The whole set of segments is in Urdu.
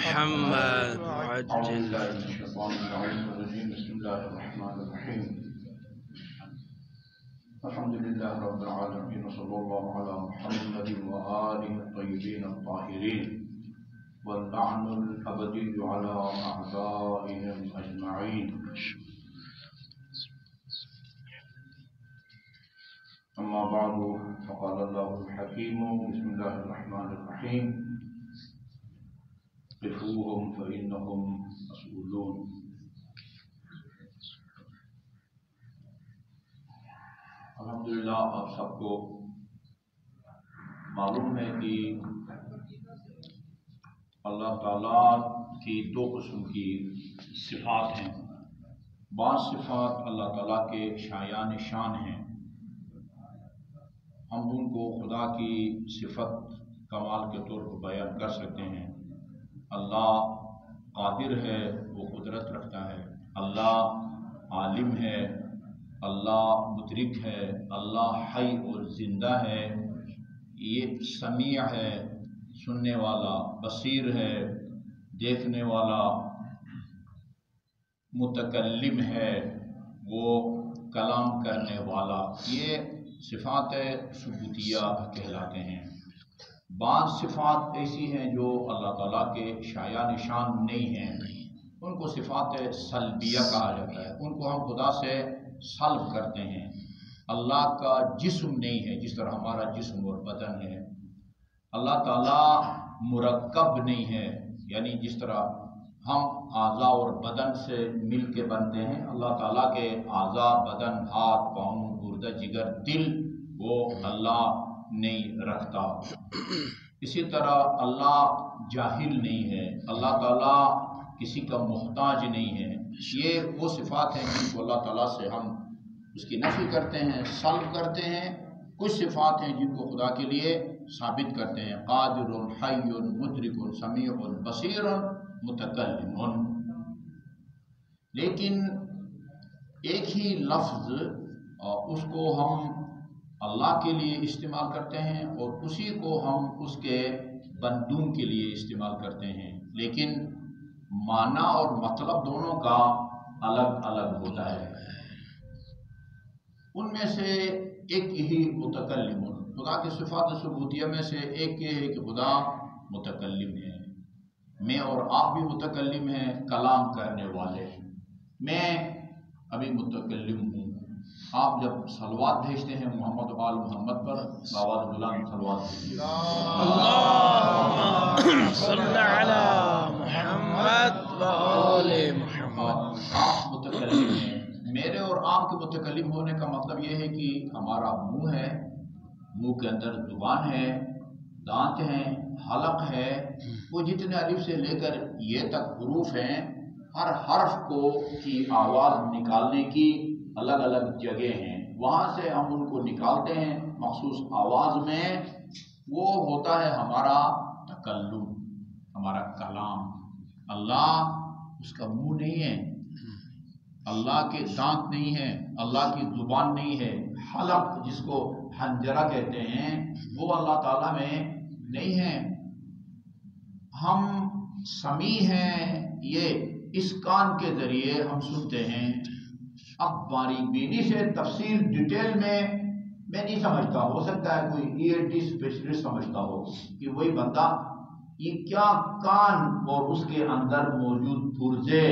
محمد أعوذ بالله من الشيطان الرجيم بسم الله الرحمن الرحيم الحمد لله رب العالمين وصلى الله على محمد وآله الطيبين الطاهرين واللعن الأبدي على أعدائهم أجمعين أما بعد فقال الله الحكيم بسم الله الرحمن الرحيم قفوهم فإنهم مسؤولون. الحمدللہ آپ سب کو معلوم ہے کہ اللہ تعالیٰ کی دو قسم کی صفات ہیں. بعض صفات اللہ تعالیٰ کے شایان شان ہیں، ہم ان کو خدا کی صفت کمال کے طور پر بیان کر سکتے ہیں. اللہ قادر ہے، وہ قدرت رکھتا ہے. اللہ عالم ہے، اللہ مدرک ہے. اللہ حی اور زندہ ہے. یہ سمیع ہے، سننے والا. بصیر ہے، دیکھنے والا. متکلم ہے، وہ کلام کرنے والا. یہ صفات ثبوتیہ کہلاتے ہیں. بعض صفات ایسی ہیں جو اللہ تعالیٰ کے شایان نشان نہیں ہیں، ان کو صفات سلبیہ کہا جاتا ہے. ان کو ہم خدا سے سلب کرتے ہیں. اللہ کا جسم نہیں ہے جس طرح ہمارا جسم اور بدن ہے. اللہ تعالیٰ مرکب نہیں ہے، یعنی جس طرح ہم اعضاء اور بدن سے مل کے بنتے ہیں، اللہ تعالیٰ کے اعضاء، بدن، ہاتھ، پاؤں، گردہ، جگر، دل وہ اللہ نہیں رکھتا. اسی طرح اللہ جاہل نہیں ہے. اللہ تعالیٰ کسی کا محتاج نہیں ہے. یہ وہ صفات ہیں جن کو اللہ تعالیٰ سے ہم اس کی نفی کرتے ہیں، سلب کرتے ہیں. کچھ صفات ہیں جن کو خدا کے لیے ثابت کرتے ہیں. قادر، حی، مدرک، سمیع، بصیر، متکلم. لیکن ایک ہی لفظ اس کو ہم اللہ کے لیے استعمال کرتے ہیں اور اسی کو ہم اس کے بندوں کے لیے استعمال کرتے ہیں، لیکن معنی اور مطلب دونوں کا الگ الگ ہوتا ہے. ان میں سے ایک ہی متکلم. خدا کی صفات ثبوتیہ میں سے ایک یہ ہے کہ خدا متکلم ہے. میں اور آپ بھی متکلم ہیں، کلام کرنے والے ہیں. میں ابھی متکلم ہوں. آپ جب صلوات بھیجتے ہیں محمد و آل محمد پر، آواز بلند صلوات بھیجیے. اللہم صلی علی محمد و آل محمد. آپ متکلم ہیں. میرے اور آپ کے متکلم ہونے کا مطلب یہ ہے کہ ہمارا منہ ہے، منہ کے اندر زبان ہے، دانت ہیں، حلق ہے. وہ جتنے الف سے لے کر یہ تک حروف ہیں، ہر حرف کو کی آواز نکالنے کی الگ الگ جگہ ہیں. وہاں سے ہم ان کو نکالتے ہیں مخصوص آواز میں. وہ ہوتا ہے ہمارا تکلم، ہمارا کلام. اللہ اس کا منہ نہیں ہے، اللہ کے دانت نہیں ہے، اللہ کی زبان نہیں ہے. حلق جس کو حنجرہ کہتے ہیں وہ اللہ تعالیٰ میں نہیں ہے. ہم سمیع ہیں، یہ اس کان کے ذریعے ہم سنتے ہیں. اب باریک بینی سے تفصیل ڈیٹیل میں نہیں سمجھتا. ہو سکتا ہے کوئی ENT اسپیشلسٹ سمجھتا ہو کہ وہی بندہ یہ کیا کان اور اس کے اندر موجود پرزے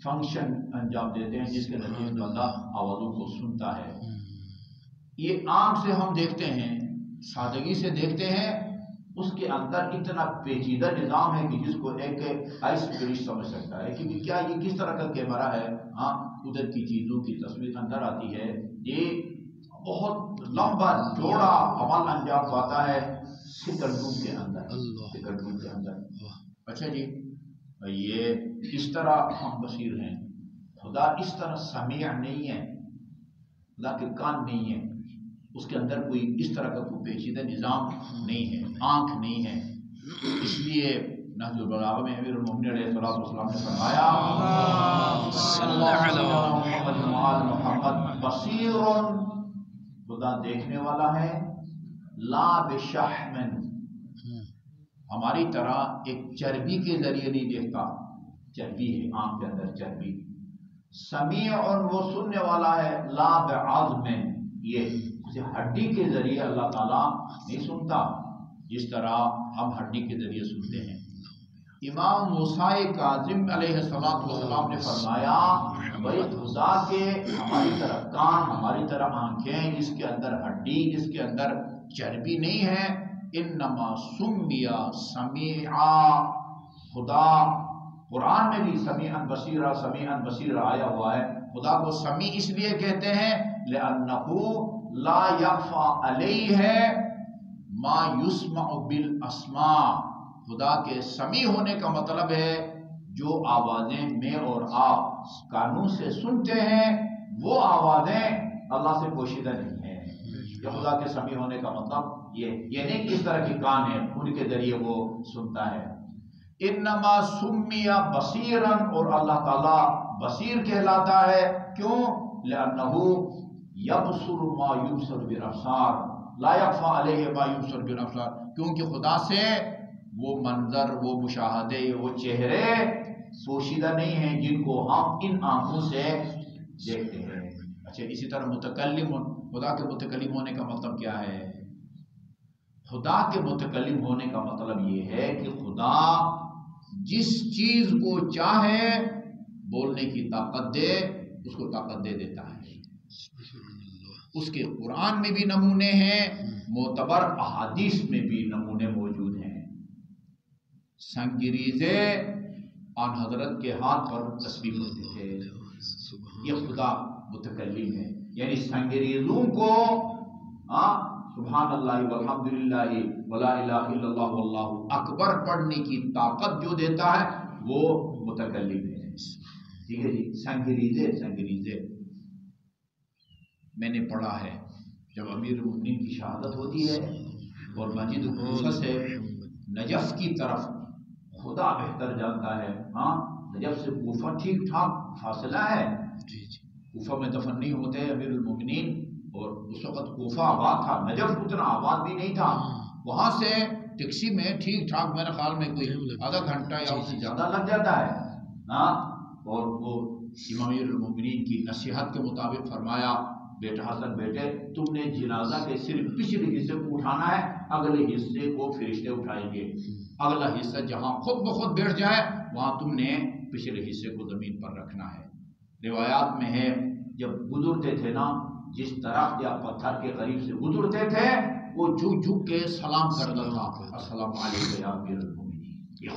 فنکشن انجام دیتے ہیں جس کے نتیجے میں بندہ آوازوں کو سنتا ہے. یہ آنکھ سے ہم دیکھتے ہیں، سادگی سے دیکھتے ہیں. اس کے اندر اتنا پیچیدہ نظام ہے کہ جس کو ایک آئس فریش سمجھ سکتا ہے کہ کیا یہ کس طرح کا کیمرہ ہے. ہاں، ادھر کی چیزوں کی تصویر اندر آتی ہے. یہ بہت لمبا چوڑا عمل انجام پاتا ہے سکرڈوم کے اندر. سکرڈوم کے اندر. اچھا جی، یہ اس طرح ہم بصیر ہیں. خدا اس طرح سمیع نہیں ہے. خدا کے کان نہیں ہے، اس کے اندر کوئی اس طرح کا کوئی پیچیدہ نظام نہیں ہے، آنکھ نہیں ہے. اس لیے نہج البلاغہ میں امیر المومنین علیہ السلام نے فرمایا محمد بصیر، خدا دیکھنے والا ہے. لا بشحم، ہماری طرح ایک چربی کے ذریعے نہیں دیکھتا، چربی ہے آنکھ کے اندر چربی. سمیع اور وہ سننے والا ہے، لا بعظم، یہ اسے ہڈی کے ذریعے اللہ تعالیٰ نہیں سنتا جس طرح ہم ہڈی کے ذریعے سنتے ہیں. امام موسیٰ کاظم علیہ السلام نے فرمایا بھائی خدا کے ہماری طرح کان، ہماری طرح آنکھیں، جس کے اندر ہڈی، جس کے اندر چربی نہیں ہے. انما سمیا سمیعا، خدا قرآن میں بھی سمیعا بصیرا، سمیعا بصیرا آیا ہوا ہے. خدا کو سمیع اس لیے کہتے ہیں لأنہ لا یخفی علیہ ما یسمع بالاسماع. خدا کے سمیع ہونے کا مطلب ہے جو آوازیں میں اور آپ کانوں سے سنتے ہیں وہ آوازیں اللہ سے پوشیدہ نہیں ہیں. یہ خدا کے سمیع ہونے کا مطلب یہ نہیں کہ اس طرح کی کان ہے ان کے ذریعے وہ سنتا ہے. انما سمی بصیرا، اور اللہ تعالیٰ بصیر کہلاتا ہے. کیوں؟ لأنہ یبصر ما یبصر بالابصار، لا یخفی علیہ ما یبصر بالابصار، کیونکہ خدا سے وہ منظر، وہ مشاہدے، وہ چہرے پوشیدہ نہیں ہیں جن کو ہم ان آنکھوں سے دیکھتے ہیں. اچھا، اسی طرح متکلم، خدا کے متکلم ہونے کا مطلب کیا ہے؟ خدا کے متکلم ہونے کا مطلب یہ ہے کہ خدا جس چیز کو چاہے بولنے کی طاقت دے، اس کو طاقت دے دیتا ہے. اس کے قرآن میں بھی نمونے ہیں، معتبر احادیث میں بھی نمونے موجود ہیں. سنگریزے آن حضرت کے ہاتھ پر تسبیح ہوتے تھے، یہ خدا متکلم ہے. یعنی سنگریزوں کو سبحان اللہ والحمدللہ ولا الہ الا اللہ واللہ اکبر پڑھنے کی طاقت جو دیتا ہے وہ متکلم ہے. ٹھیک ہے جی. سنگریزے میں نے پڑھا ہے جب امیر المؤمنین کی شہادت ہوتی ہے اور مسجد کوفہ سے نجف کی طرف، خدا بہتر جانتا ہے، نجف سے کوفہ ٹھیک ٹھاک فاصلہ ہے، کوفہ میں دفن نہیں ہوتے امیر المؤمنین، اور اس وقت کوفہ آباد تھا، نجف اتنا آباد بھی نہیں تھا. وہاں سے ٹیکسی میں ٹھیک ٹھاک میرے خیال میں کوئی آدھا گھنٹہ یا اس سے زیادہ لگ جاتا ہے. اور وہ امیر المؤمنین کی نصیحت کے مطابق فرمایا بیٹا حسن بیٹے، تم نے جنازہ کے صرف پچھلے حصے کو اٹھانا ہے، اگلے حصے کو فرشتے اٹھائیں گے. اگلا حصہ جہاں خود بخود بیٹھ جائے وہاں تم نے پچھلے حصے کو زمین پر رکھنا ہے. روایات میں ہے جب گزرتے تھے نا، جس درخت یا پتھر کے قریب سے گزرتے تھے وہ جھک جھک کے سلام کرتا تھا، السلام علیکم یا امیر المؤمنین. یہ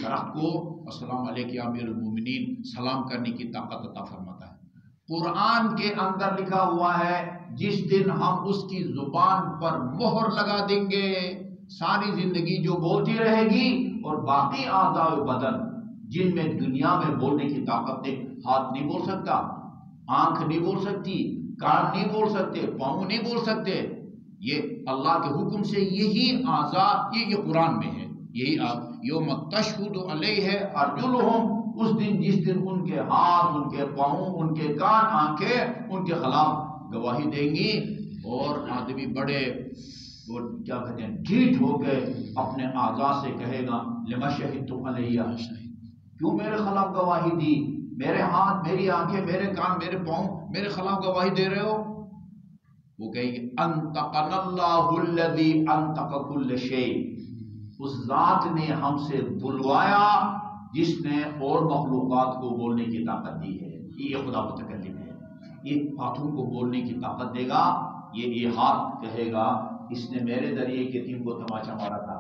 درخت کو السلام علیکم یا امیر المؤمنین سلام کرنے کی طاقت عطا فرماتا ہے. قرآن کے اندر لکھا ہوا ہے جس دن ہم اس کی زبان پر مہر لگا دیں گے، ساری زندگی جو بولتی رہے گی، اور باقی اعضاء بدن جن میں دنیا میں بولنے کی طاقت ہے، ہاتھ نہیں بول سکتا، آنکھ نہیں بول سکتی، کان نہیں بول سکتے، پاؤں نہیں بول سکتے، یہ اللہ کے حکم سے یہی اعضاء، یہ قرآن میں ہے، یہی یوم تشہد علیہ ارجلہم، اس دن جس دن ان کے ہاتھ، ان کے پاؤں، ان کے کان، آنکھیں ان کے خلاف گواہی دیں گی. اور آدمی بڑے وہ کیا کہتے ہیں ڈھیٹ ہو کے اپنے اعضاء سے کہے گا لما شہدتم علیہ، کیوں میرے خلاف گواہی دی؟ میرے ہاتھ، میری آنکھیں، میرے کان، میرے پاؤں میرے خلاف گواہی دے رہے ہو. وہ کہیں گے انطقنا اللہ الذی انطق کل شیء، اس ذات نے ہم سے بلوایا جس نے اور مخلوقات کو بولنے کی طاقت دی ہے. یہ خدا متکلم ہے. یہ ہاتھوں کو بولنے کی طاقت دے گا، یہ ہاتھ کہے گا اس نے میرے ذریعے یتیم کو تماچا مارا تھا.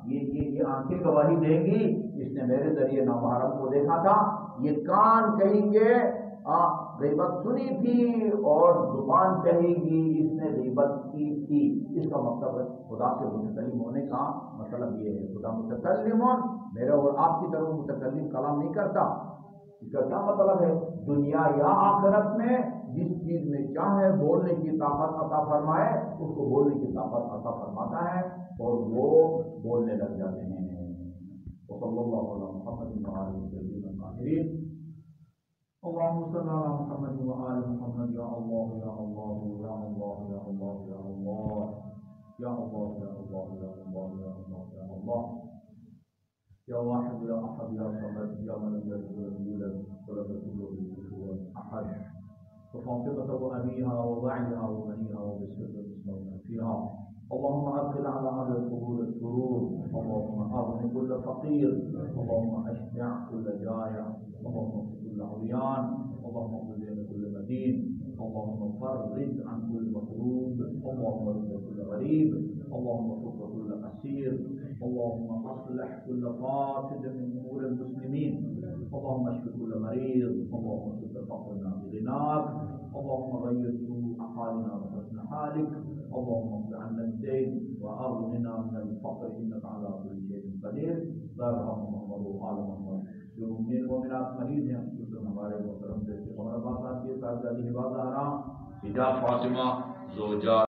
یہ آنکھیں گواہی دیں گی اس نے میرے ذریعے نامحرم کو دیکھا تھا. یہ کان کہیں گے غیبت سنی تھی، اور زبان کہے گی اس نے غیبت کی تھی. اس کا مطلب ہے خدا کے متکلم ہونے کا مطلب یہ ہے خدا متکلم، میرے اور آپ کی طرح متکلم کلام نہیں کرتا. اس کا کیا مطلب ہے؟ دنیا یا آخرت میں جس چیز میں چاہے بولنے کی طاقت عطا فرمائے اس کو بولنے کی طاقت عطا فرماتا ہے، اور وہ بولنے لگ جاتے ہیں. وصلی اللہ علی محمد وعلی آلہ الطاہرین. اللهم صل على محمد وآل محمد. یا اللہ یا اللہ یا اللہ یا اللہ یا اللہ. یا اللہ یا اللہ یا اللہ یا اللہ یا اللہ یا واحد یا احد یا صمد یا من لم يلد ولم يولد ولم يكن له كفوا احد وفاطمة وأبيها ووعيها وبنيها وبسر المسلمين فيها اللهم أدخل على أهل القبور السرور اللهم أغن كل فقير اللهم أشبع كل جائع اللهم اغفر كل عريان اللهم اغفر دين كل مدين اللهم فرج عن كل مكروب اللهم رد كل غريب اللهم فك كل أسير اللهم أصلح كل فاسد من أمور المسلمين اللهم اشف كل مريض اللهم سد فقرنا بغناك اللهم غير سوء حالنا وحسن حالك اللهم اغفر عنا الدين واغننا من الفقر انك على كل شيء قدير بارك محمد وآل محمد جو مومنین مومنات مریض ہیں خصوصاً ہمارے محترم سے قمر آباد کے صاحبزادی حباز آرام حجاب فاطمہ زوجات